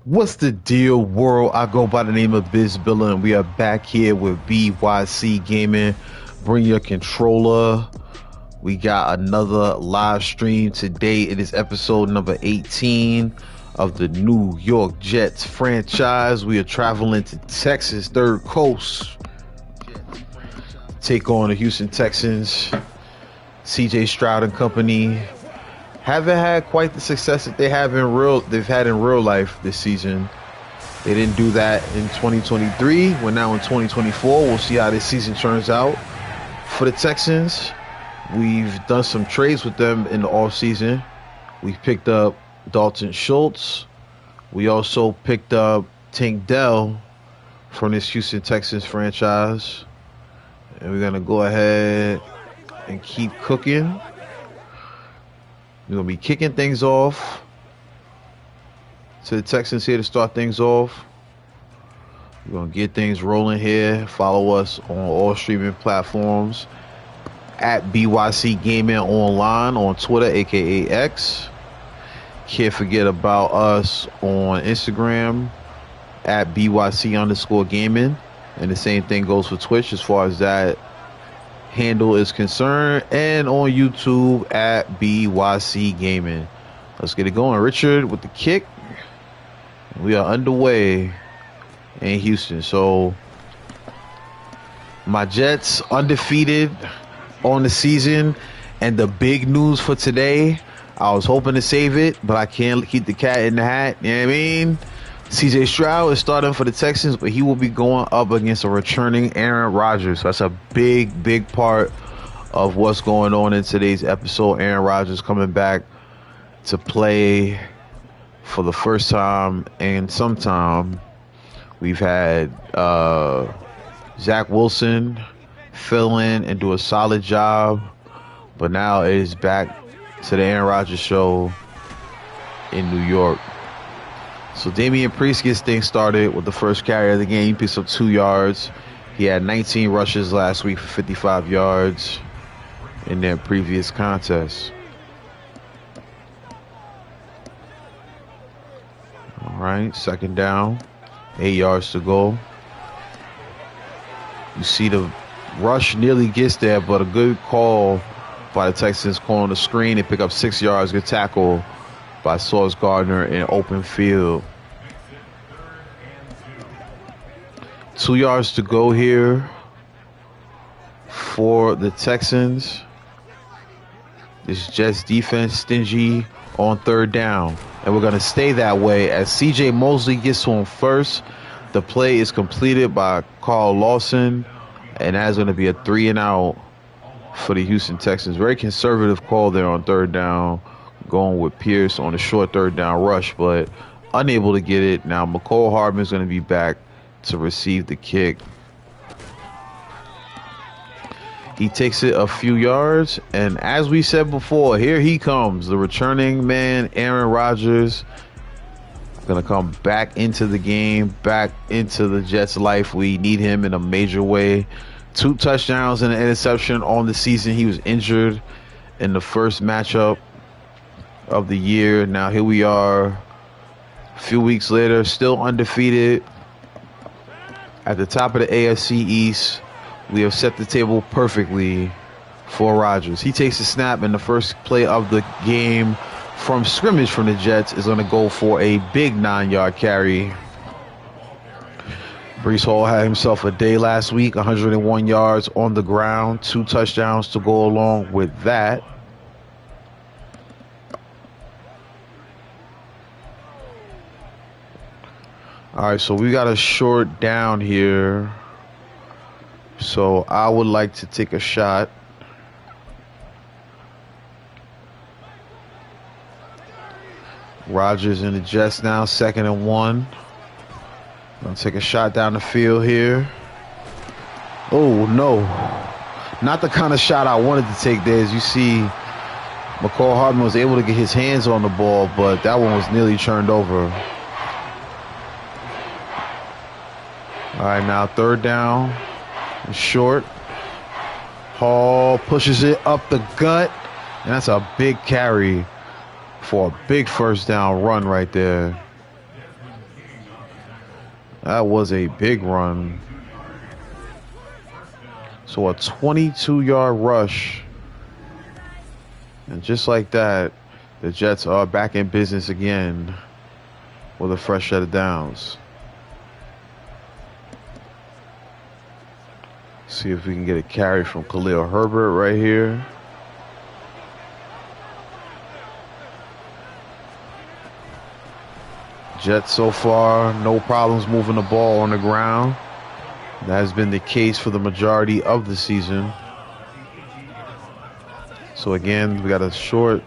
What's the deal, world? I go by the name of BizBilla, and we are back here with BYC Gaming. Bring your controller. We got another live stream today. It is episode number 18 of the New York Jets franchise. We are traveling to Texas, third coast. Take on the Houston Texans. CJ Stroud and company haven't had quite the success that they've had in real life this season. They didn't do that in 2023. We're now in 2024. We'll see how this season turns out for the Texans. We've done some trades with them in the offseason. We picked up Dalton Schultz. We also picked up Tank Dell from this Houston Texans franchise. And we're going to go ahead and keep cooking. We're going to be kicking things off. So the Texans here to start things off. We're going to get things rolling here. Follow us on all streaming platforms at BYC Gaming Online on Twitter, aka X. Can't forget about us on Instagram at BYC_gaming. And the same thing goes for Twitch as far as that handle is concerned, and on YouTube at BYC Gaming. Let's get it going. Richard with the kick. We are underway in Houston. So my Jets undefeated on the season, and the big news for today, I was hoping to save it, but I can't keep the cat in the hat. You know what I mean? CJ Stroud is starting for the Texans, but he will be going up against a returning Aaron Rodgers. So that's a big part of what's going on in today's episode. Aaron Rodgers coming back to play for the first time in some time. We've had Zach Wilson fill in and do a solid job, but now it is back to the Aaron Rodgers show in New York. So Damian Priest gets things started with the first carry of the game. He picks up 2 yards. He had 19 rushes last week for 55 yards in their previous contest. All right, second down, 8 yards to go. You see the rush nearly gets there, but a good call by the Texans calling the screen and pick up 6 yards. Good tackle by Sauce Gardner in open field. 2 yards to go here for the Texans. This Jets defense stingy on third down, and we're going to stay that way as CJ Mosley gets to him first. The play is completed by Carl Lawson, and that's going to be a 3-and-out for the Houston Texans. Very conservative call there on third down, going with Pierce on a short third down rush, but unable to get it. Now McCole Hardman is going to be back to receive the kick. He takes it a few yards, and as we said before, here he comes, the returning man, Aaron Rodgers. Going to come back into the game, back into the Jets' life. We need him in a major way. 2 touchdowns and an interception on the season. He was injured in the first matchup of the year. Now here we are a few weeks later, still undefeated at the top of the AFC East. We have set the table perfectly for Rodgers. He takes a snap, and the first play of the game from scrimmage from the Jets is going to go for a big 9-yard carry. Breece Hall had himself a day last week, 101 yards on the ground, 2 touchdowns to go along with that. All right, so we got a short down here. So I would like to take a shot. Rodgers and the Jets now, 2nd and 1. Gonna take a shot down the field here. Oh, no. Not the kind of shot I wanted to take there. As you see, McCole Hardman was able to get his hands on the ball, but that one was nearly turned over. All right, now third down, short. Hall pushes it up the gut, and that's a big carry for a big first down run right there. That was a big run. So a 22-yard rush. And just like that, the Jets are back in business again with a fresh set of downs. See if we can get a carry from Khalil Herbert right here. Jets so far, no problems moving the ball on the ground. That has been the case for the majority of the season. So again, we got a short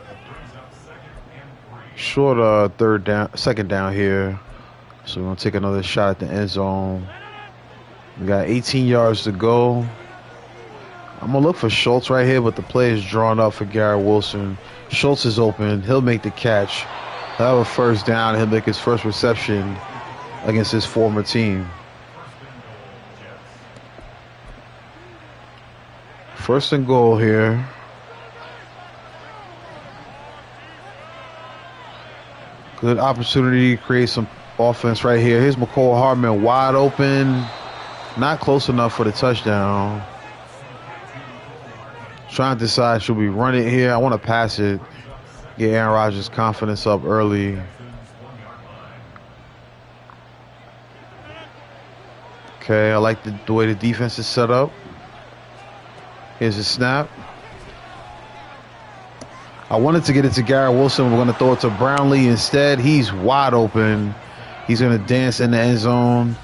second down here. So we're gonna take another shot at the end zone. We got 18 yards to go. I'm gonna look for Schultz right here, but the play is drawn up for Garrett Wilson. Schultz is open. He'll make the catch. He'll have a first down. He'll make his first reception against his former team. First and goal here. Good opportunity to create some offense right here. Here's McCall Hardman wide open. Not close enough for the touchdown. Trying to decide, should we run it here? I want to pass it. Get Aaron Rodgers' confidence up early. Okay, I like the way the defense is set up. Here's a snap. I wanted to get it to Garrett Wilson. We're going to throw it to Brownlee instead. He's wide open. He's going to dance in the end zone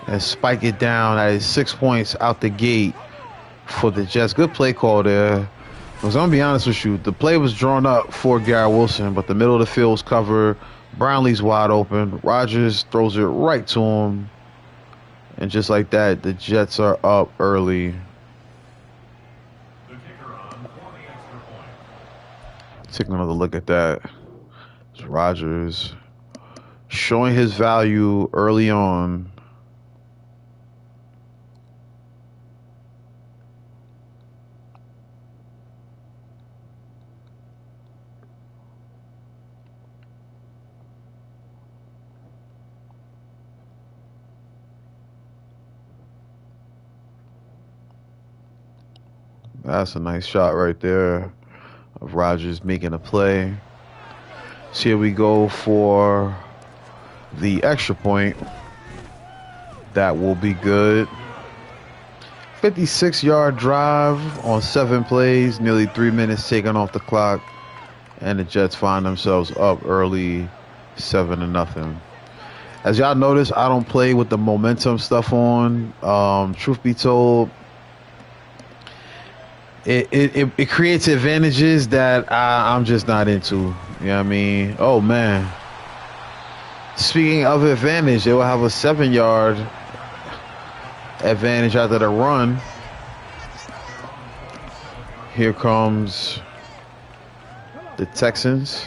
and spike it down. That is 6 points out the gate for the Jets. Good play call there. Because I'm going to be honest with you, the play was drawn up for Garrett Wilson, but the middle of the field was covered. Brownlee's wide open. Rodgers throws it right to him. And just like that, the Jets are up early. Take another look at that. It's Rodgers showing his value early on. That's a nice shot right there of Rodgers making a play. So here we go for the extra point. That will be good. 56-yard drive on 7 plays, nearly 3 minutes taken off the clock, and the Jets find themselves up early, 7-0. As y'all notice, I don't play with the momentum stuff on. Truth be told, it creates advantages that I'm just not into. You know what I mean? Oh, man. Speaking of advantage, they will have a 7-yard advantage after the run. Here comes the Texans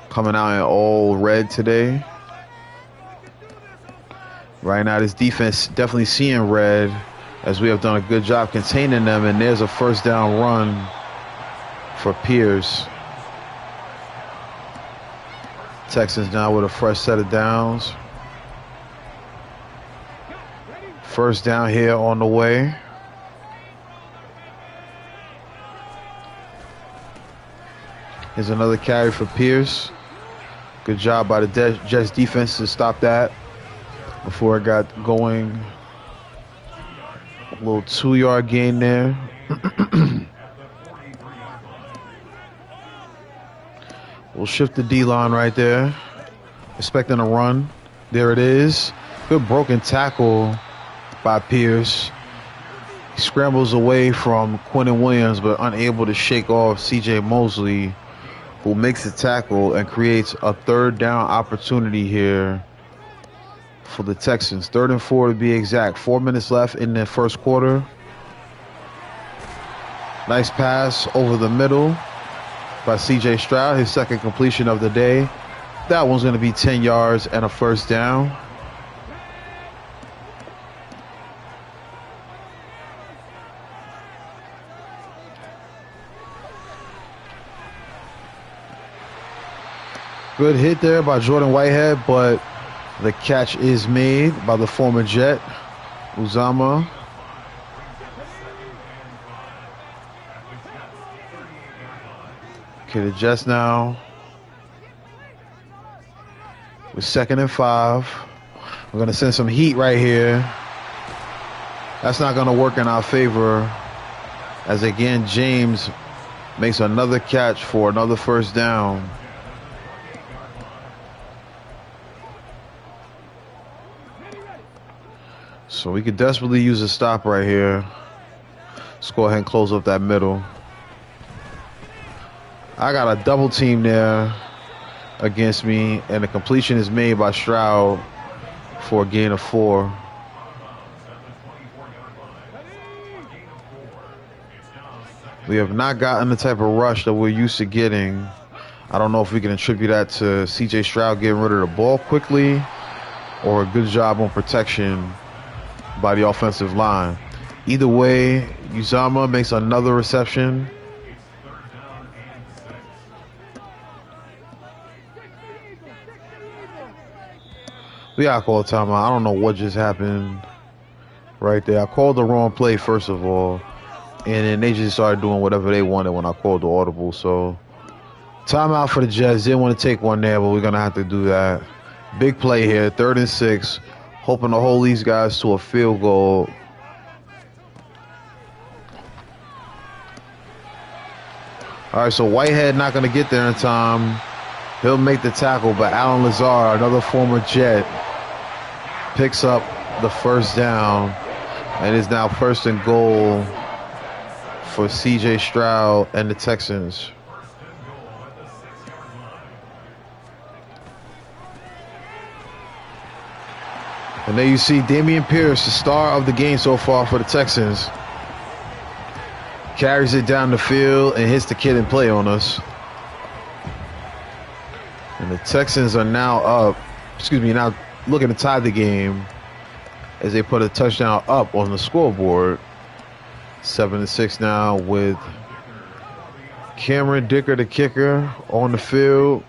coming out in all red today. Right now, this defense definitely seeing red, as we have done a good job containing them, and there's a first down run for Pierce. Texans now with a fresh set of downs. First down here on the way. Here's another carry for Pierce. Good job by the Jets defense to stop that before it got going. A little 2-yard gain there. We'll shift the D-line right there. Expecting a run. There it is. Good broken tackle by Pierce. He scrambles away from Quinnen Williams, but unable to shake off C.J. Mosley, who makes the tackle and creates a third down opportunity here for the Texans. 3rd and 4 to be exact. 4 minutes left in the first quarter. Nice pass over the middle by C.J. Stroud, his second completion of the day. That one's going to be 10 yards and a first down. Good hit there by Jordan Whitehead, but The catch is made by the former Jet, Uzama. Okay, the Jets now with 2nd and 5. We're going to send some heat right here. That's not going to work in our favor, as again James makes another catch for another first down. So we could desperately use a stop right here. Let's go ahead and close up that middle. I got a double team there against me, and the completion is made by Stroud for a gain of 4. We have not gotten the type of rush that we're used to getting. I don't know if we can attribute that to C.J. Stroud getting rid of the ball quickly or a good job on protection by the offensive line. Either way, Uzama makes another reception. We gotta call a timeout. I don't know what just happened right there. I called the wrong play, first of all, and then they just started doing whatever they wanted when I called the audible. So timeout for the Jets. Didn't want to take one there, but we're gonna have to do that. Big play here, 3rd and 6, hoping to hold these guys to a field goal. All right, so Whitehead not gonna get there in time. He'll make the tackle, but Alan Lazard, another former Jet, picks up the first down, and is now 1st and goal for C.J. Stroud and the Texans. And there you see Dameon Pierce, the star of the game so far for the Texans, carries it down the field and hits the kid in play on us. And the Texans are now now looking to tie the game as they put a touchdown up on the scoreboard. 7-6 now with Cameron Dicker, the kicker, on the field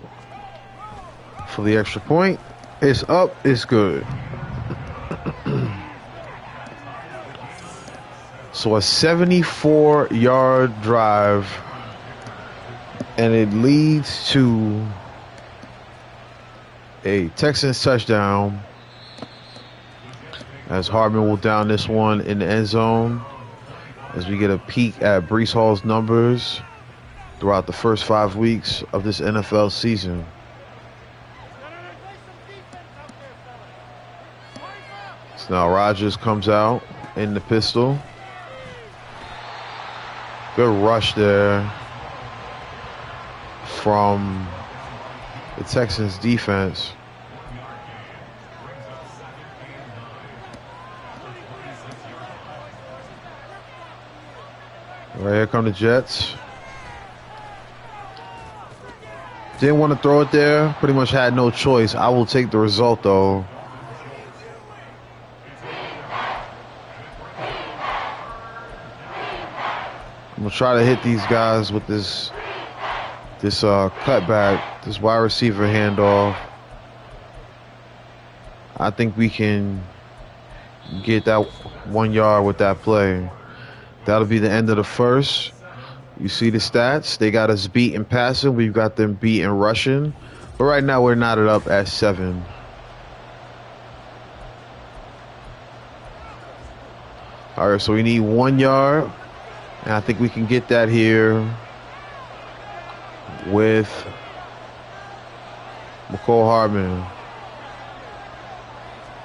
for the extra point. It's up, it's good. So a 74-yard drive, and it leads to a Texans touchdown as Hardman will down this one in the end zone as we get a peek at Breece Hall's numbers throughout the first 5 weeks of this NFL season. So now Rodgers comes out in the pistol. Good rush there from the Texans defense. All right, here come the Jets. Didn't want to throw it there. Pretty much had no choice. I will take the result, though. I'm going to try to hit these guys with this cutback, this wide receiver handoff. I think we can get that 1 yard with that play. That'll be the end of the first. You see the stats. They got us beat in passing. We've got them beat in rushing. But right now we're knotted up at 7. All right, so we need 1 yard. And I think we can get that here with McCole Hardman.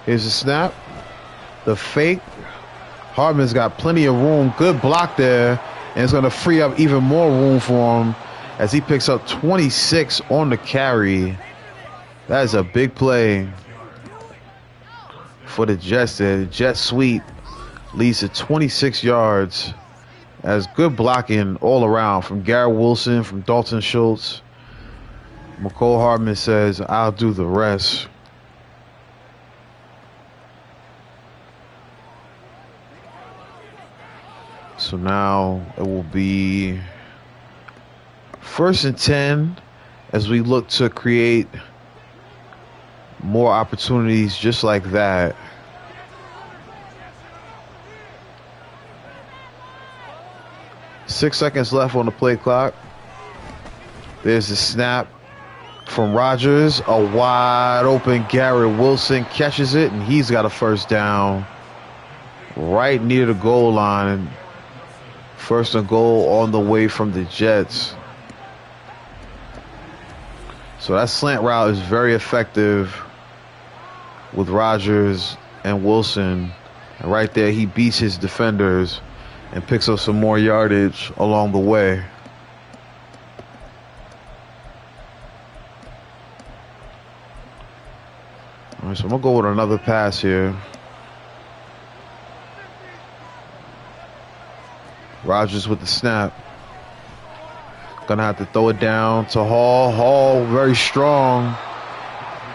Here's the snap. The fake. Hardman's got plenty of room. Good block there. And it's going to free up even more room for him as he picks up 26 on the carry. That is a big play for the Jets there. The jet sweep leads to 26 yards. As good blocking all around from Garrett Wilson, from Dalton Schultz. McCole Hardman says, I'll do the rest. So now it will be 1st and 10 as we look to create more opportunities just like that. Six seconds left on the play clock. There's the snap from Rodgers. A wide open Garrett Wilson catches it, and he's got a first down right near the goal line. First and goal on the way from the Jets. So that slant route is very effective with Rodgers and Wilson. And right there, he beats his defenders and picks up some more yardage along the way. All right, so I'm going to go with another pass here. Rodgers with the snap. Gonna have to throw it down to Hall. Hall very strong.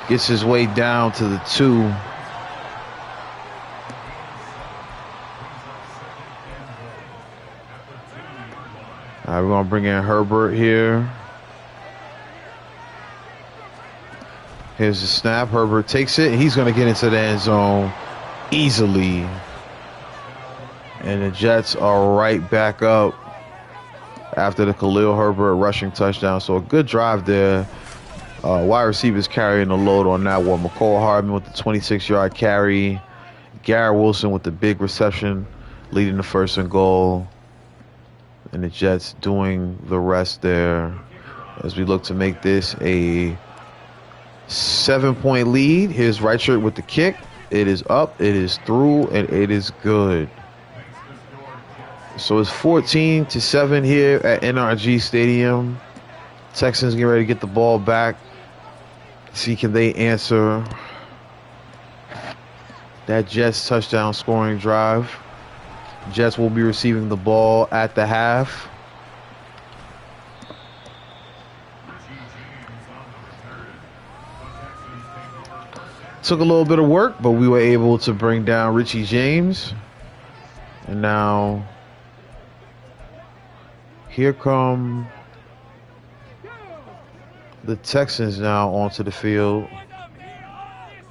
Gets his way down to the 2. All right, we're gonna bring in Herbert here. Here's the snap. Herbert takes it. He's gonna get into the end zone easily. And the Jets are right back up after the Khalil Herbert rushing touchdown. So a good drive there. Wide receivers carrying the load on that one. McCall Hardman with the 26-yard carry. Garrett Wilson with the big reception, leading the first and goal. And the Jets doing the rest there as we look to make this a 7-point lead. Here's Right Shirt with the kick. It is up, it is through, and it is good. So it's 14-7 here at NRG Stadium. Texans get ready to get the ball back. See, can they answer that Jets touchdown scoring drive? Jets will be receiving the ball at the half. Took a little bit of work, but we were able to bring down Richie James. And now here come the Texans now onto the field,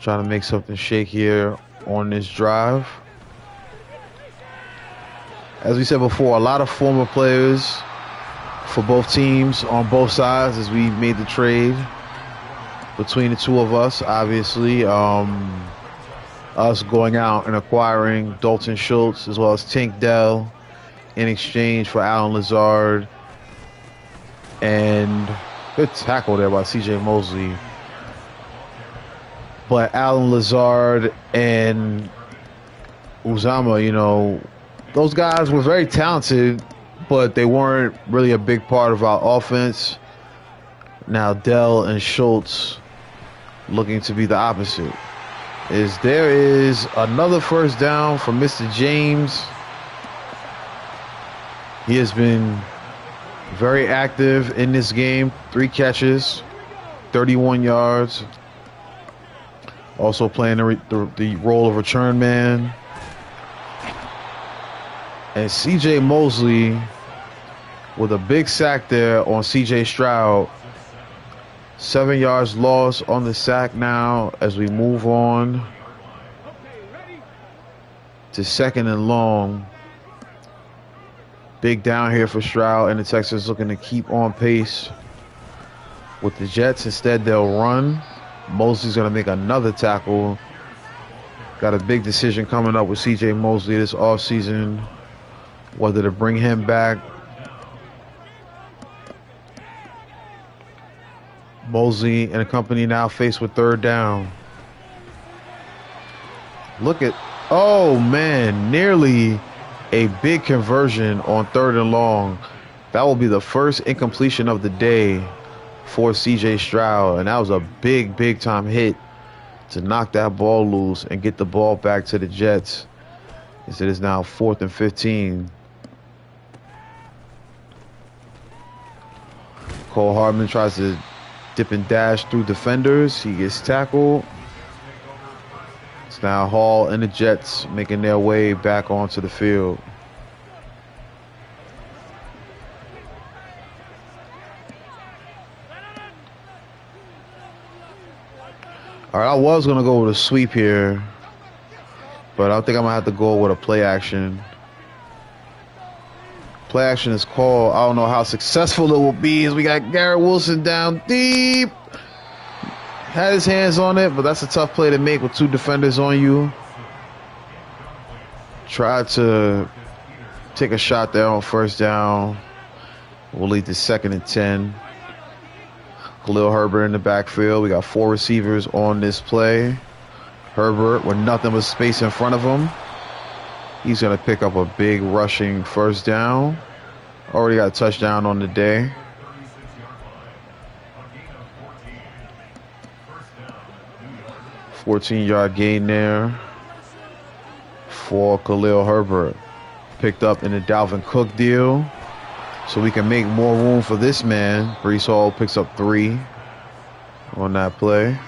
trying to make something shake here on this drive. As we said before, a lot of former players for both teams on both sides as we made the trade between the two of us. Obviously, us going out and acquiring Dalton Schultz as well as Tank Dell in exchange for Alan Lazard. And good tackle there by C.J. Mosley. But Alan Lazard and Uzama, you know, those guys were very talented, but they weren't really a big part of our offense. Now Dell and Schultz looking to be the opposite. There is another first down from Mr. James. He has been very active in this game. 3 catches, 31 yards. Also playing the role of return man. And C.J. Mosley with a big sack there on C.J. Stroud. 7 yards lost on the sack now as we move on to second and long. Big down here for Stroud, and the Texans looking to keep on pace with the Jets. Instead, they'll run. Mosley's going to make another tackle. Got a big decision coming up with C.J. Mosley this offseason, whether to bring him back. Mosley and the company now faced with third down. Look at, oh man, nearly a big conversion on third and long. That will be the first incompletion of the day for C.J. Stroud. And that was a big time hit to knock that ball loose and get the ball back to the Jets. As it is now 4th and 15. Cole Hardman tries to dip and dash through defenders. He gets tackled. It's now Hall and the Jets making their way back onto the field. All right, I was going to go with a sweep here, but I think I'm going to have to go with a play action. Play action is called. I don't know how successful it will be as we got Garrett Wilson down deep. Had his hands on it, but that's a tough play to make with 2 defenders on you. Tried to take a shot there on first down. We'll lead to 2nd and 10. Khalil Herbert in the backfield. We got 4 receivers on this play. Herbert with nothing but space in front of him. He's going to pick up a big rushing first down. Already got a touchdown on the day. $14-yard gain there for Khalil Herbert. Picked up in the Dalvin Cook deal. So we can make more room for this man. Breece Hall picks up 3 on that play.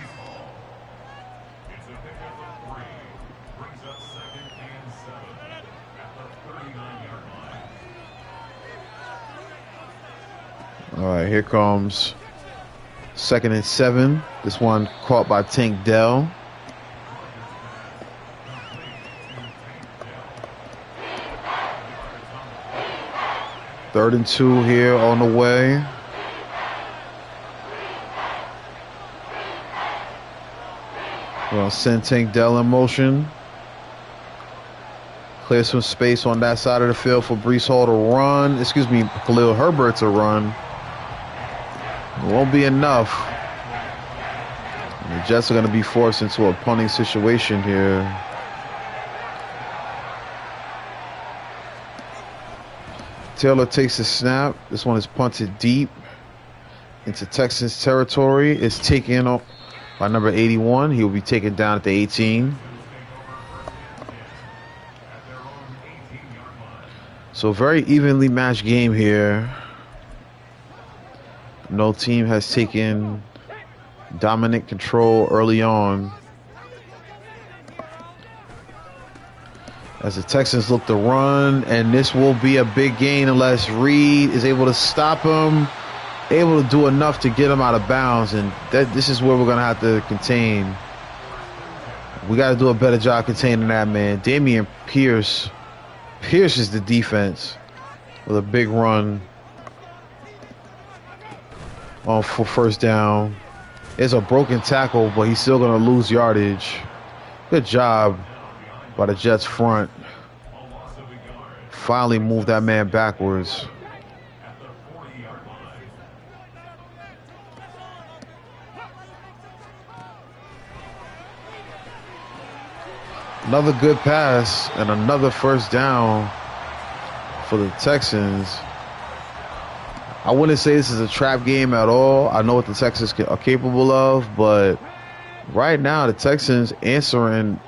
All right, here comes 2nd and 7. This one caught by Tank Dell. Third and 2 here on the way. We're going to send Tank Dell in motion. Clear some space on that side of the field for Breece Hall to run. Excuse me, Khalil Herbert to run. It won't be enough. And the Jets are going to be forced into a punting situation here. Taylor takes the snap. This one is punted deep into Texans territory. It's taken up by number 81. He will be taken down at the 18. So very evenly matched game here. No team has taken dominant control early on. As the Texans look to run, and this will be a big gain unless Reed is able to stop him, able to do enough to get him out of bounds, and this is where we're going to have to contain. We got to do a better job containing that man. Dameon Pierce pierces the defense with a big run on for first down. It's a broken tackle, but he's still going to lose yardage. Good job by the Jets front. Finally moved that man backwards. Another good pass and another first down for the Texans. I wouldn't say this is a trap game at all. I know what the Texans are capable of, but right now the Texans answering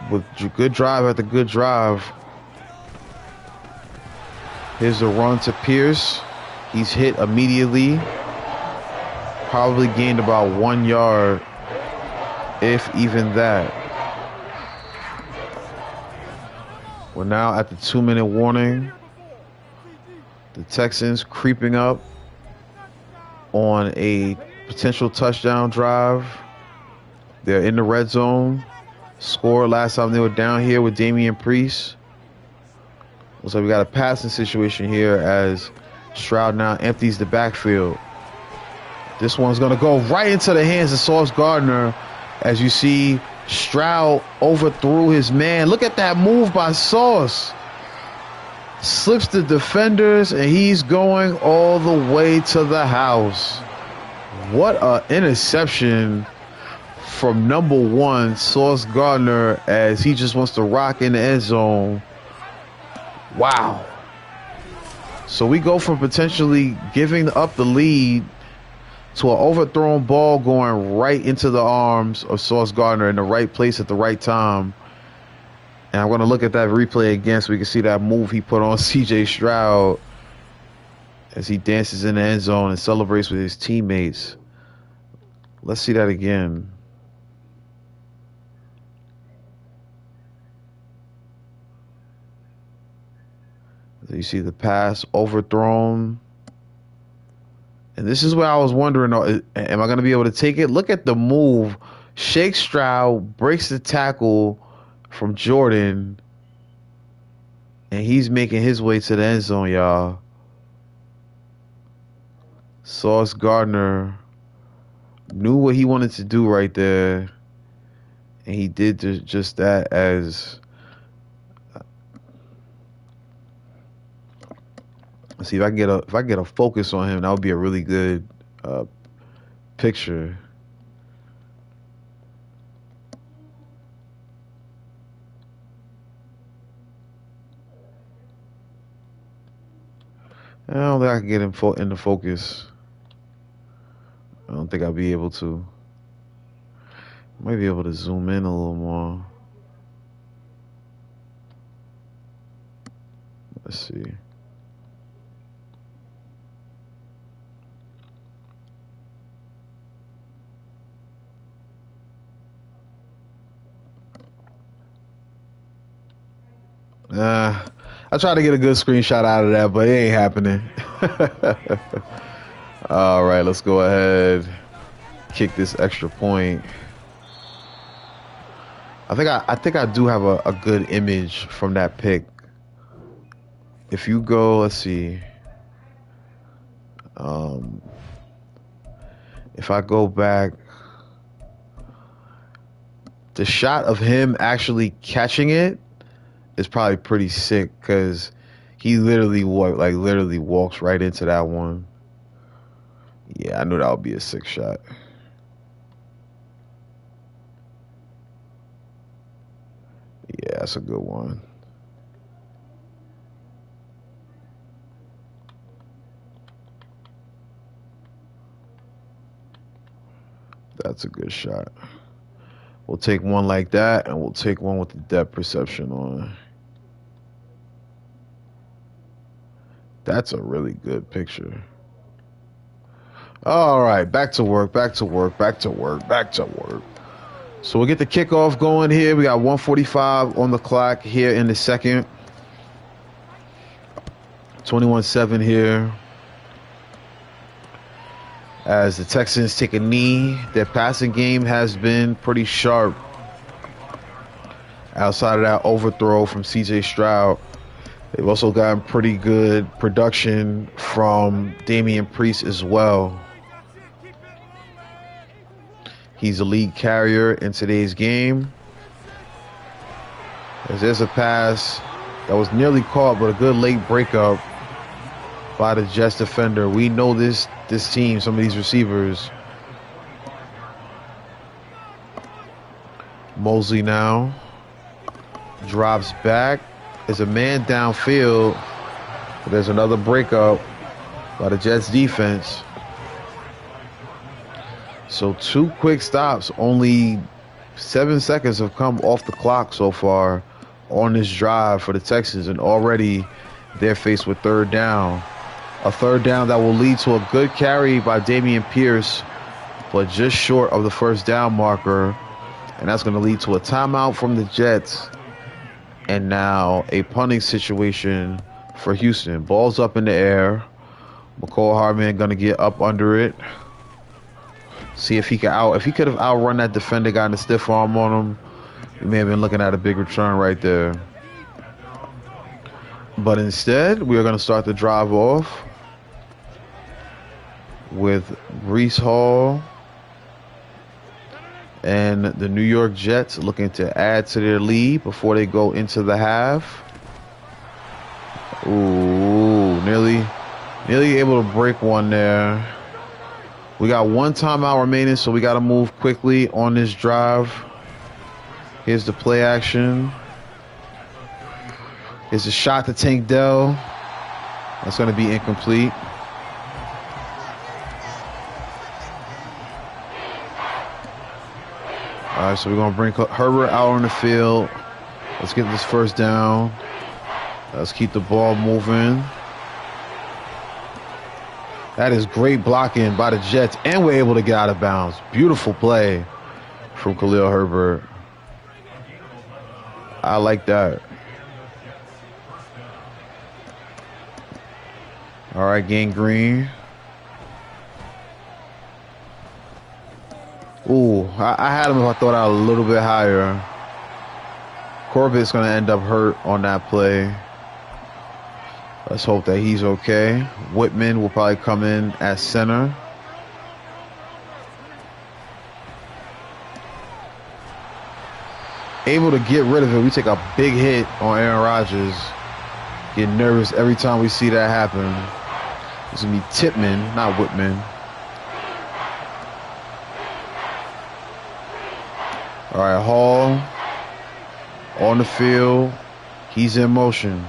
with good drive after good drive. Here's the run to Pierce. He's hit immediately. Probably gained about 1 yard, if even that. We're now at the 2-minute warning. The Texans creeping up on a potential touchdown drive. They're in the red zone. Scored last time they were down here with Dameon Pierce. Looks like we got a passing situation here as Stroud now empties the backfield. This one's going to go right into the hands of Sauce Gardner. As you see, Stroud overthrew his man. Look at that move by Sauce. Slips the defenders, and he's going all the way to the house. What an interception from number 1, Sauce Gardner, as he just wants to rock in the end zone. Wow. So we go from potentially giving up the lead to an overthrown ball going right into the arms of Sauce Gardner in the right place at the right time. And I'm going to look at that replay again so we can see that move he put on C.J. Stroud as he dances in the end zone and celebrates with his teammates. Let's see that again. So you see the pass overthrown And this is where I was wondering, am I going to be able to take it? Look at the move. Shake Stroud breaks the tackle from Jordan, and he's making his way to the end zone, y'all. Sauce Gardner knew what he wanted to do right there, and he did just that. As let's see if I can get a focus on him, that would be a really good picture. I don't think I can get him into focus. I don't think I'll be able to. Might be able to zoom in a little more. Let's see. I tried to get a good screenshot out of that, but it ain't happening. All right, let's go ahead, kick this extra point. I think I do have a good image from that pick. If you go, let's see. If I go back, the shot of him actually catching it is probably pretty sick because he literally walks right into that one. Yeah, I knew that would be a sick shot. Yeah, that's a good one. That's a good shot. We'll take one like that, and we'll take one with the depth perception on. That's a really good picture. All right, back to work. So we'll get the kickoff going here. We got 1:45 on the clock here in the second. 21-7 here. As the Texans take a knee, their passing game has been pretty sharp. Outside of that overthrow from CJ Stroud, they've also gotten pretty good production from Damian Priest as well. He's a lead carrier in today's game. As there's a pass that was nearly caught, but a good late breakup by the Jets defender. We know this team, some of these receivers. Mosley now drops back. There's a man downfield. But there's another breakup by the Jets defense. So 2 quick stops. Only 7 seconds have come off the clock so far on this drive for the Texans, and already they're faced with third down. A third down that will lead to a good carry by Dameon Pierce, but just short of the first down marker. And that's going to lead to a timeout from the Jets. And now a punting situation for Houston. Ball's up in the air. McCall Hardman going to get up under it. See if he could have outrun that defender, gotten a stiff arm on him, we may have been looking at a big return right there. But instead, we are going to start the drive off with Breece Hall and the New York Jets looking to add to their lead before they go into the half. Ooh, nearly able to break one there. We got 1 timeout remaining, so we got to move quickly on this drive. Here's the play action. Here's a shot to Tank Dell. That's going to be incomplete. All right, so we're going to bring Herbert out on the field. Let's get this first down. Let's keep the ball moving. That is great blocking by the Jets, and we're able to get out of bounds. Beautiful play from Khalil Herbert. I like that. All right, Gang Green. Ooh, I had him if I thought out a little bit higher. Corbett's going to end up hurt on that play. Let's hope that he's okay. Whitman will probably come in at center. Able to get rid of it. We take a big hit on Aaron Rodgers. Get nervous every time we see that happen. It's going to be Tipman, not Whitman. All right, Hall on the field. He's in motion.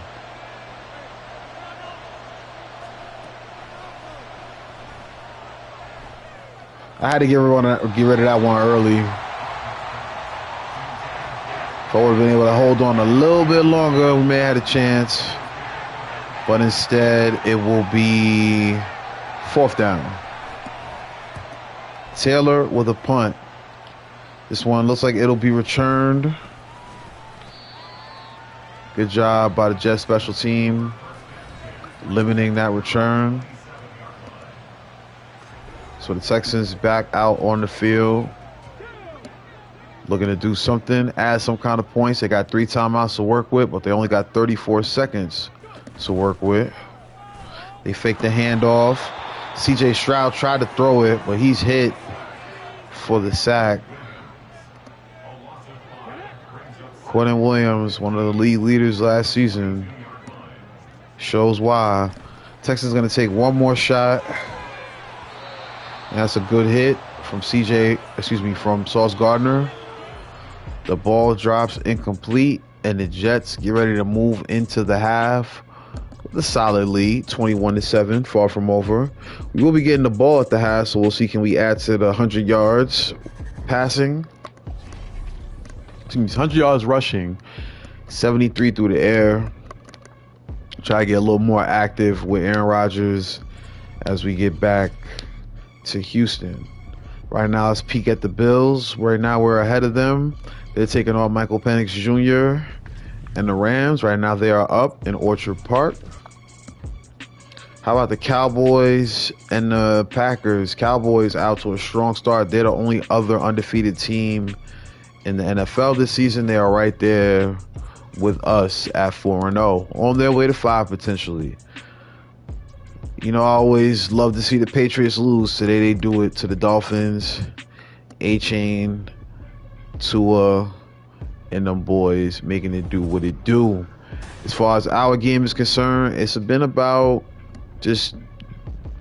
I had to get rid of that one early. If I would have been able to hold on a little bit longer, we may have had a chance. But instead, it will be 4th down. Taylor with a punt. This one looks like it'll be returned. Good job by the Jets special team limiting that return. So the Texans back out on the field, looking to do something, add some kind of points. They got 3 timeouts to work with, but they only got 34 seconds to work with. They fake the handoff. C.J. Stroud tried to throw it, but he's hit for the sack. Quentin Williams, one of the league leaders last season, shows why. Texans going to take one more shot. And that's a good hit from from Sauce Gardner. The ball drops incomplete, and the Jets get ready to move into the half with a solid lead, 21-7, far from over. We will be getting the ball at the half, so we'll see can we add to the 100 yards passing. 100 yards rushing, 73 through the air. Try to get a little more active with Aaron Rodgers as we get back to Houston. Right now, let's peek at the Bills. Right now, we're ahead of them. They're taking on Michael Penix Jr. and the Rams. Right now, they are up in Orchard Park. How about the Cowboys and the Packers? Cowboys out to a strong start. They're the only other undefeated team in the NFL this season. They are right there with us at 4-0, on their way to 5 potentially. You know, I always love to see the Patriots lose. Today they do it to the Dolphins. A-Chain, Tua, and them boys making it do what it do. As far as our game is concerned, it's been about just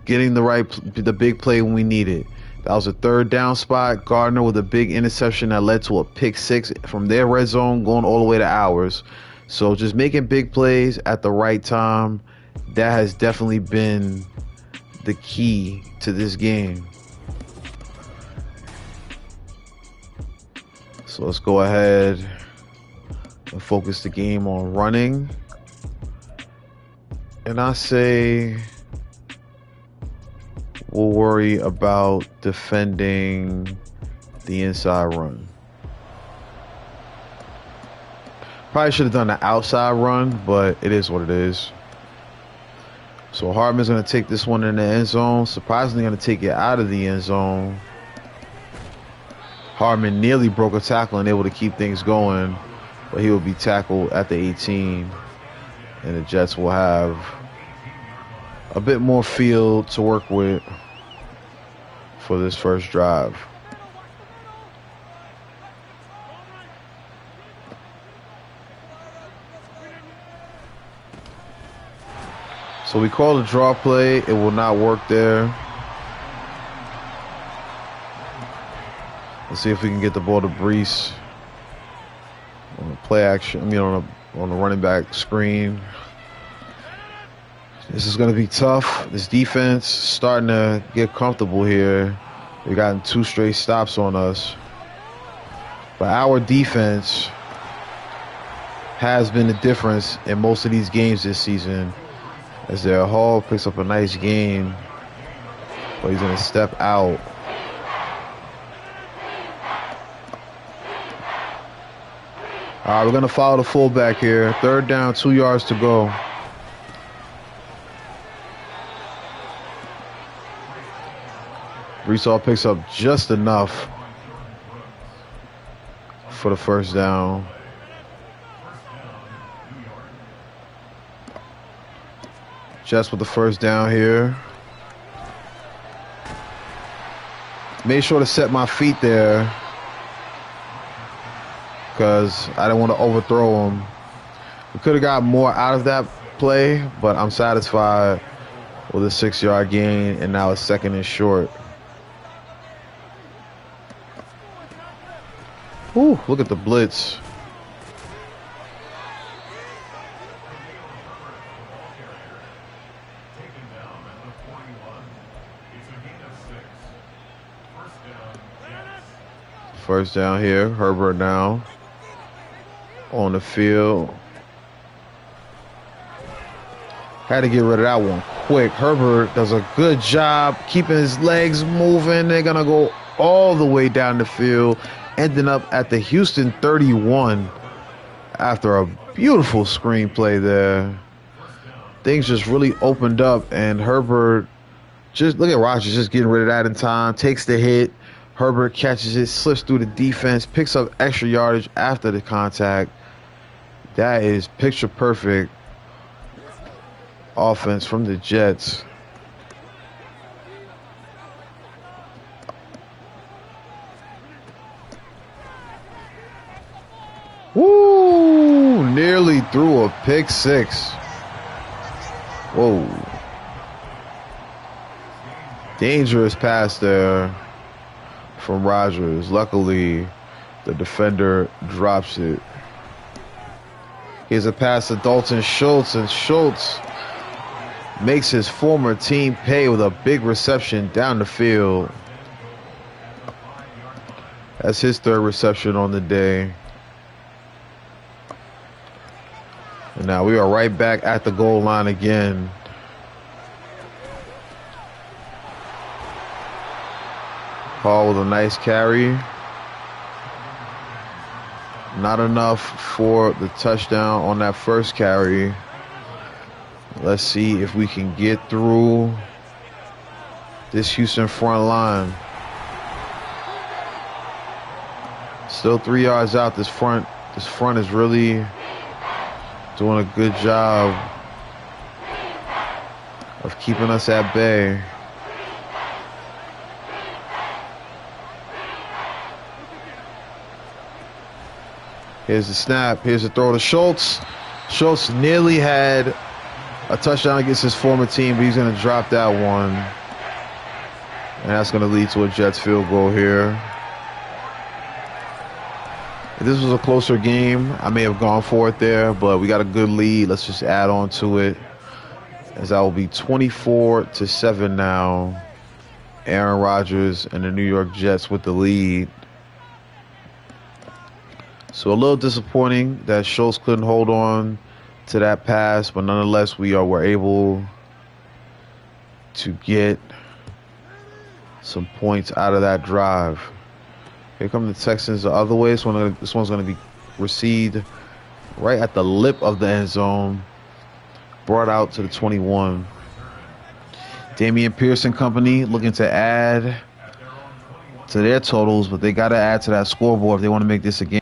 getting the big play when we need it. That was a 3rd down spot. Gardner with a big interception that led to a pick 6 from their red zone going all the way to ours. So just making big plays at the right time, that has definitely been the key to this game. So let's go ahead and focus the game on running. And I say we'll worry about defending the inside run. Probably should have done the outside run, but it is what it is. So Hardman's going to take this one in the end zone. Surprisingly going to take it out of the end zone. Hardman nearly broke a tackle and able to keep things going, but he will be tackled at the 18. And the Jets will have a bit more field to work with for this first drive. So we call a draw play. It will not work there. Let's see if we can get the ball to Brees on the play action. On the running back screen. This is going to be tough. This defense starting to get comfortable here. We've gotten 2 straight stops on us. But our defense has been the difference in most of these games this season. As their Hall picks up a nice gain, but he's going to step out. All right, we're going to follow the fullback here. 3rd down, 2 yards to go. Brees Hall picks up just enough for the first down. Jets with the first down here. Made sure to set my feet there because I didn't want to overthrow him. We could have got more out of that play, but I'm satisfied with a 6-yard gain, and now it's 2nd and short. Ooh, look at the blitz. First down here. Herbert now on the field. Had to get rid of that one quick. Herbert does a good job keeping his legs moving. They're going to go all the way down the field, ending up at the Houston 31 after a beautiful screenplay there. Things just really opened up, and Herbert, just look at Rodgers just getting rid of that in time, takes the hit. Herbert catches it, slips through the defense, picks up extra yardage after the contact. That is picture perfect offense from the Jets. Woo! Nearly threw a pick six. Whoa. Dangerous pass there from Rodgers. Luckily, the defender drops it. Here's a pass to Dalton Schultz, and Schultz makes his former team pay with a big reception down the field. That's his 3rd reception on the day. And now we are right back at the goal line again. Hall with a nice carry. Not enough for the touchdown on that first carry. Let's see if we can get through this Houston front line. Still 3 yards out. This front is really doing a good job of keeping us at bay. Here's the snap. Here's the throw to Schultz. Schultz nearly had a touchdown against his former team, but he's going to drop that one. And that's going to lead to a Jets field goal here. If this was a closer game, I may have gone for it there, but we got a good lead. Let's just add on to it, as that will be 24-7 now. Aaron Rodgers and the New York Jets with the lead. So a little disappointing that Schultz couldn't hold on to that pass, but nonetheless were able to get some points out of that drive. Here come the Texans the other way. This one's going to be received right at the lip of the end zone, brought out to the 21. Damian Pierce and company looking to add to their totals, but they got to add to that scoreboard if they want to make this a game.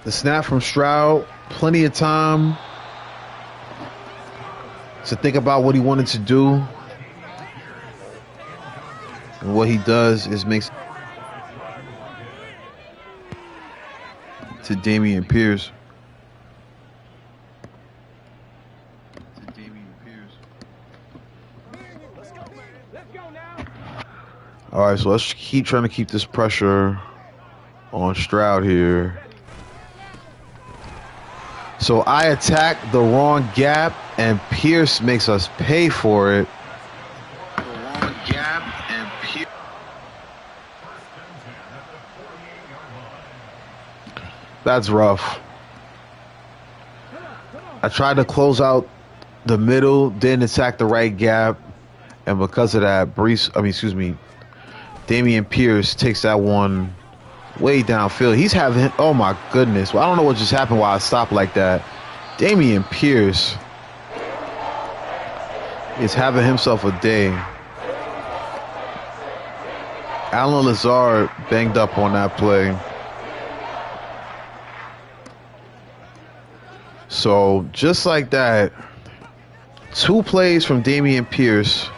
The snap from Stroud, plenty of time to think about what he wanted to do. And what he does is makes to Damian Pierce. All right, so let's keep trying to keep this pressure on Stroud here. So I attack the wrong gap, and Pierce makes us pay for it. The wrong gap, and Pierce. That's rough. I tried to close out the middle, didn't attack the right gap, And because of that, Damian Pierce takes that one way downfield. He's having, oh my goodness. Well, I don't know what just happened while I stopped like that. Damian Pierce is having himself a day. Alan Lazard banged up on that play. So just like that, 2 plays from Damian Pierce,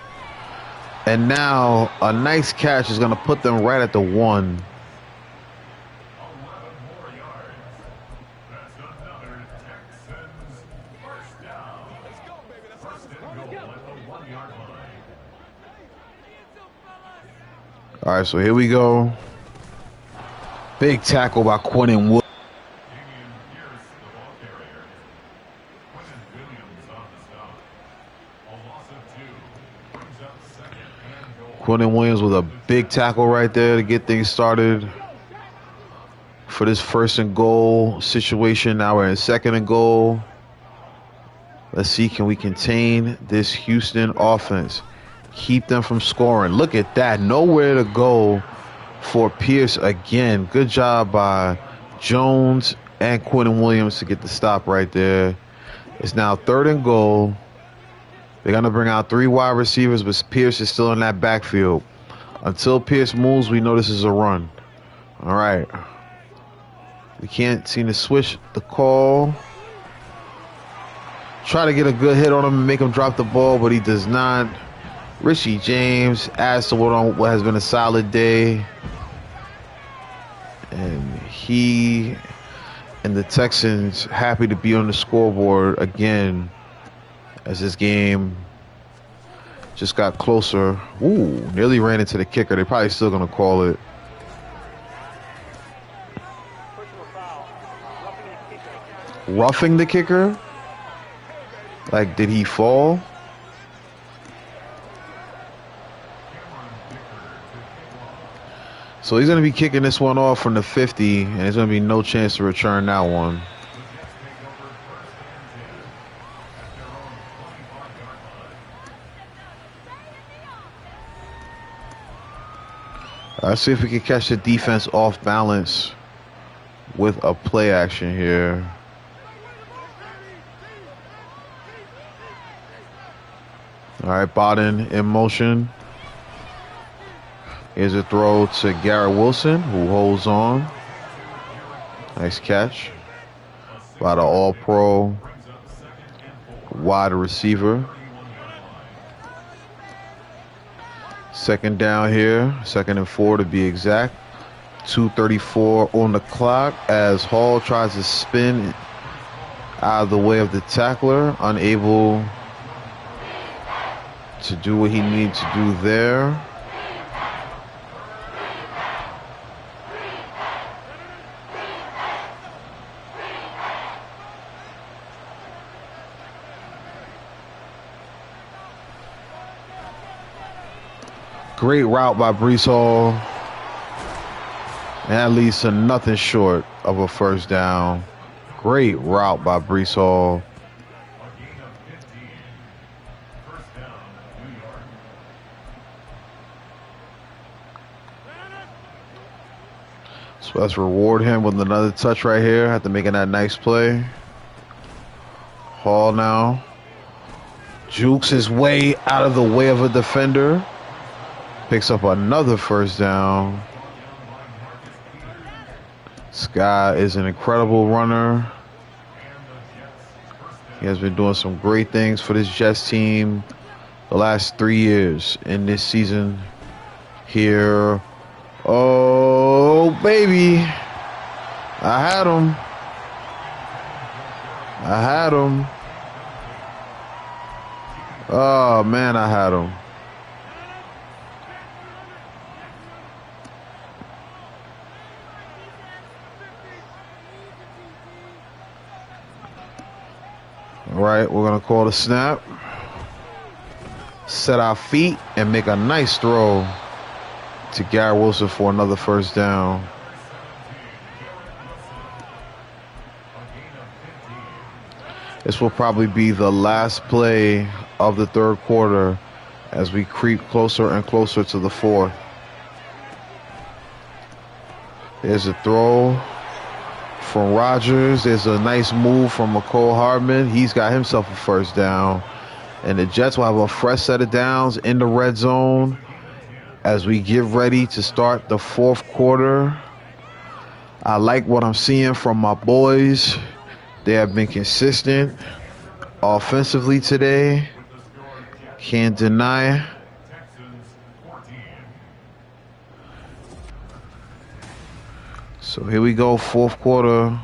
and now a nice catch is going to put them right at the 1. All right, so here we go. Big tackle by Quentin Wood. Quentin Williams with a big tackle right there to get things started for this 1st and goal situation. Now we're in 2nd and goal. Let's see, can we contain this Houston offense? Keep them from scoring. Look at that. Nowhere to go for Pierce again. Good job by Jones and Quentin Williams to get the stop right there. It's now 3rd and goal. They're going to bring out 3 wide receivers, but Pierce is still in that backfield. Until Pierce moves, we know this is a run. All right. We can't seem to switch the call. Try to get a good hit on him and make him drop the ball, but he does not. Richie James adds to what has been a solid day. And he and the Texans happy to be on the scoreboard again as this game just got closer. Ooh, nearly ran into the kicker. They're probably still going to call it. Roughing the kicker? Like, did he fall? So he's going to be kicking this one off from the 50, and there's going to be no chance to return that one. Let's see if we can catch the defense off balance with a play action here. All right, Bodden in motion. Here's a throw to Garrett Wilson, who holds on. Nice catch by the All-Pro wide receiver. 2nd down here, 2nd and 4 to be exact. 2:34 on the clock as Hall tries to spin out of the way of the tackler, unable to do what he needs to do there. Great route by Breece Hall. And that leads to nothing short of a 1st down. Great route by Breece Hall. So let's reward him with another touch right here after making that nice play. Hall now jukes his way out of the way of a defender. Picks up another 1st down. This guy is an incredible runner. He has been doing some great things for this Jets team the last 3 years in this season here. Oh, baby. I had him. Oh, man, I had him. All right, we're going to call the snap. Set our feet and make a nice throw to Garrett Wilson for another 1st down. This will probably be the last play of the 3rd quarter as we creep closer and closer to the fourth. There's a throw from Rodgers. There's a nice move from McCole Hardman. He's got himself a first down. And the Jets will have a fresh set of downs in the red zone as we get ready to start the fourth quarter. I like what I'm seeing from my boys. They have been consistent offensively today. Can't deny. So here we go, fourth quarter.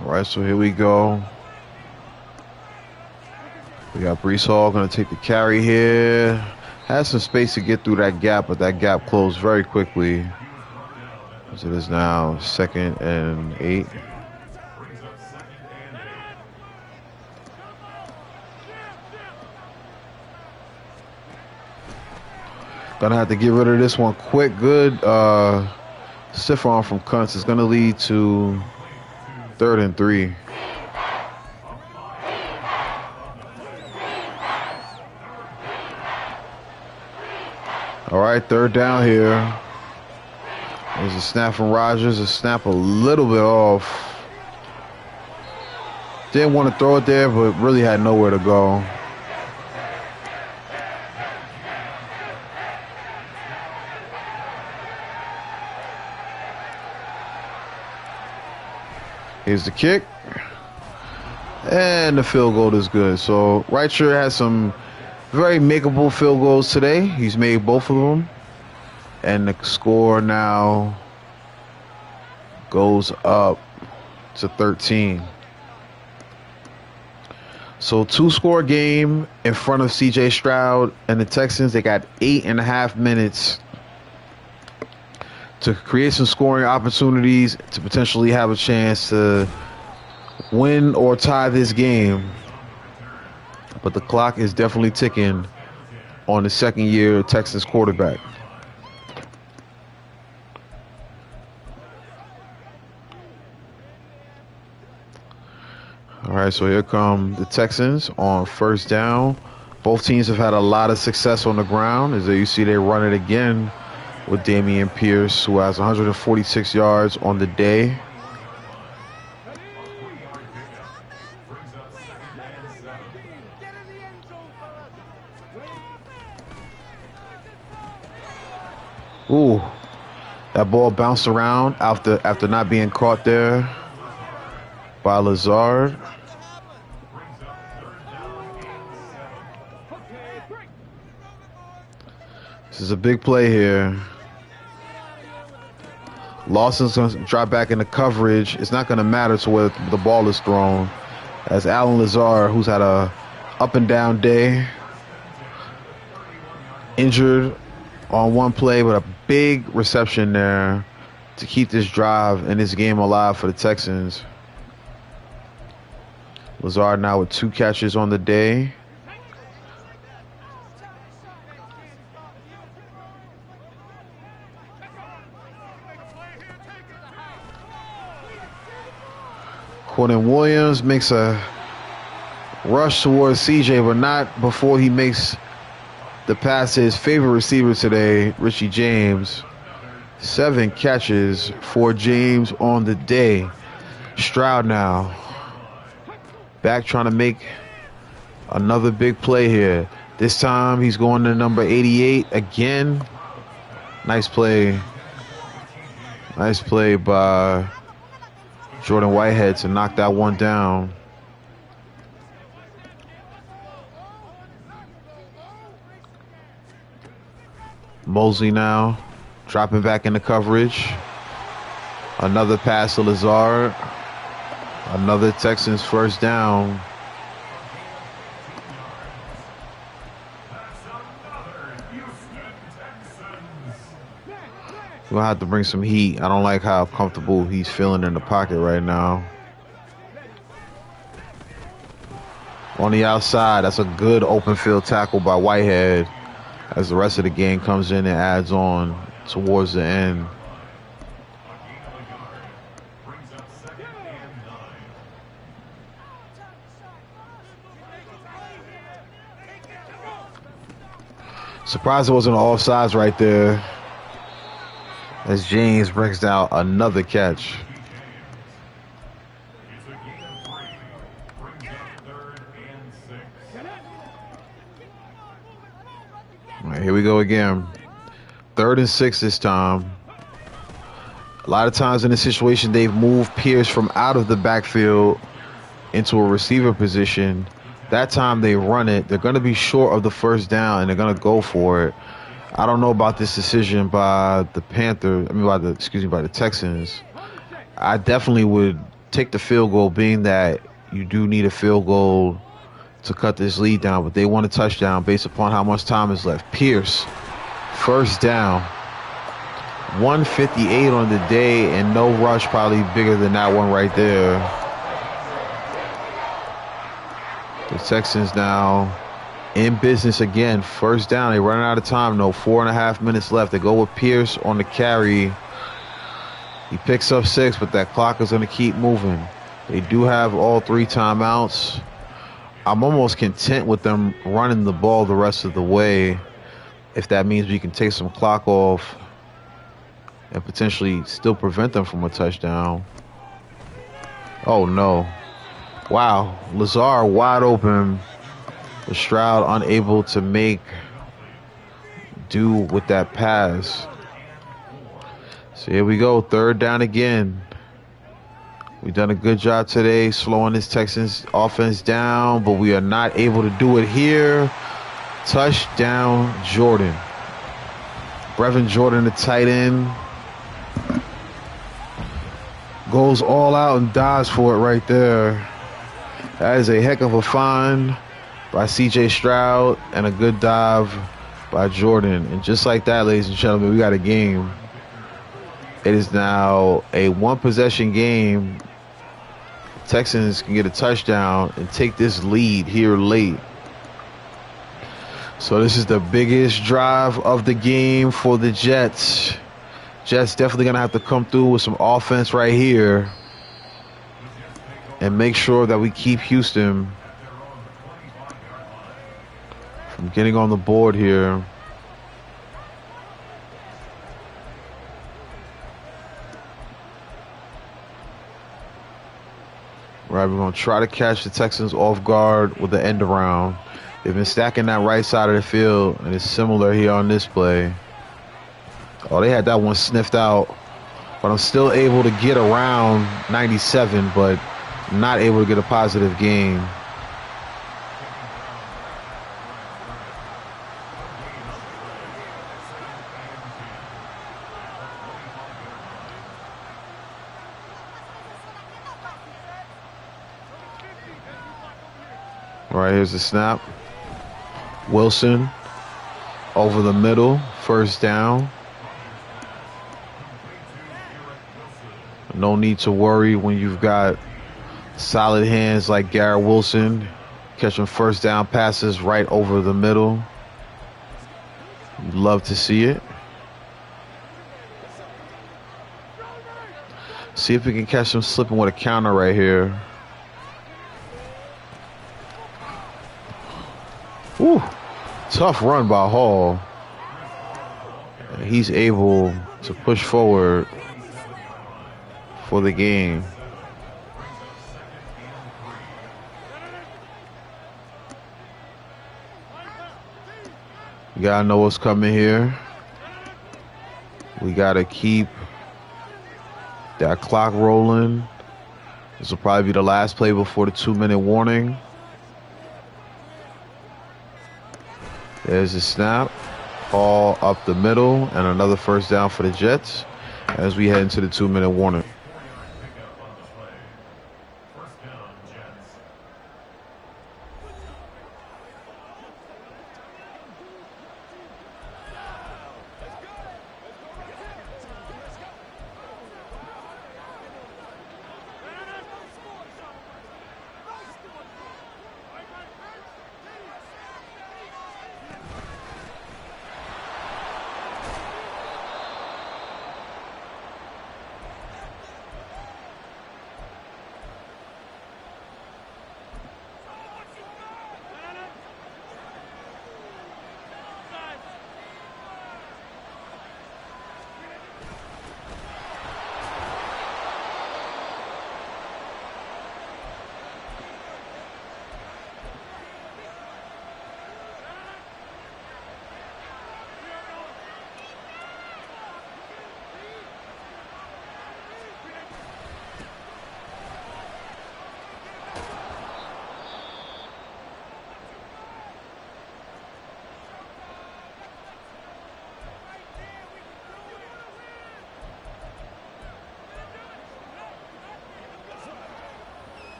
All right, so here we go. We got Breece Hall going to take the carry here. Has some space to get through that gap, but that gap closed very quickly. As it is now 2nd and 8. Gonna have to get rid of this one quick. Good stiff arm from Kuntz is going to lead to 3rd and 3. All right, 3rd down here. There's a snap from Rodgers. A snap a little bit off. Didn't want to throw it there, but really had nowhere to go. Here's the kick. And the field goal is good. So Reicher has some very makeable field goals today. He's made both of them. And the score now goes up to 13. So 2-score game in front of CJ Stroud and the Texans. They got 8.5 minutes to create some scoring opportunities to potentially have a chance to win or tie this game. But the clock is definitely ticking on the second-year Texans quarterback. All right, so here come the Texans on 1st down. Both teams have had a lot of success on the ground. As you see, they run it again with Dameon Pierce, who has 146 yards on the day. Ooh, that ball bounced around after not being caught there by Lazard. This is a big play here. Lawson's going to drop back into coverage. It's not going to matter to where the ball is thrown, as Allen Lazard, who's had a up and down day, injured on one play, but a big reception there to keep this drive and this game alive for the Texans. Lazard now with 2 catches on the day. Quentin Williams makes a rush towards CJ, but not before he makes the pass to his favorite receiver today, Richie James. 7 catches for James on the day. Stroud now back trying to make another big play here. This time he's going to number 88 again. Nice play. Nice play by Jordan Whitehead to knock that one down. Mosley now dropping back into coverage. Another pass to Lazard. Another Texans first down. gonna have to bring some heat. I don't like how comfortable he's feeling in the pocket right now. On the outside, that's a good open field tackle by Whitehead as the rest of the game comes in and adds on towards the end. Surprised it wasn't offsides right there as James brings down another catch. All right, here we go again. 3rd and 6 this time. A lot of times in this situation, they've moved Pierce from out of the backfield into a receiver position. That time they run it. They're going to be short of the first down, and they're going to go for it. I don't know about this decision by the by the Texans. I definitely would take the field goal, being that you do need a field goal to cut this lead down, but they want a touchdown based upon how much time is left. Pierce, first down. 1:58 on the day, and no rush probably bigger than that one right there. The Texans now in business again. First down. They run out of time, though. 4.5 minutes left. They go with Pierce on the carry. He picks up 6, but that clock is going to keep moving. They do have all 3 timeouts. I'm almost content with them running the ball the rest of the way, if that means we can take some clock off and potentially still prevent them from a touchdown. Oh, no. Wow. Lazard wide open. Stroud unable to make do with that pass. So here we go. 3rd down again. We've done a good job today slowing this Texans offense down, but we are not able to do it here. Touchdown, Jordan. Brevin Jordan, the tight end, goes all out and dives for it right there. That is a heck of a find by C.J. Stroud and a good dive by Jordan. And just like that, ladies and gentlemen, we got a game. It is now a 1-possession game. Texans can get a touchdown and take this lead here late. So this is the biggest drive of the game for the Jets. Jets definitely going to have to come through with some offense right here and make sure that we keep Houston from getting on the board here. Right, we're going to try to catch the Texans off guard with the end around. They've been stacking that right side of the field, and it's similar here on this play. Oh, they had that one sniffed out, but I'm still able to get around 97, but not able to get a positive gain. All right, here's the snap. Wilson over the middle, first down. No need to worry when you've got solid hands like Garrett Wilson catching first down passes right over the middle. You'd love to see it. See if we can catch him slipping with a counter right here. Whew. Tough run by Hall. He's able to push forward for the game. You gotta know what's coming here. We gotta keep that clock rolling. This will probably be the last play before the 2-minute warning. There's a snap. All up the middle, and another first down for the Jets as we head into the 2-minute warning.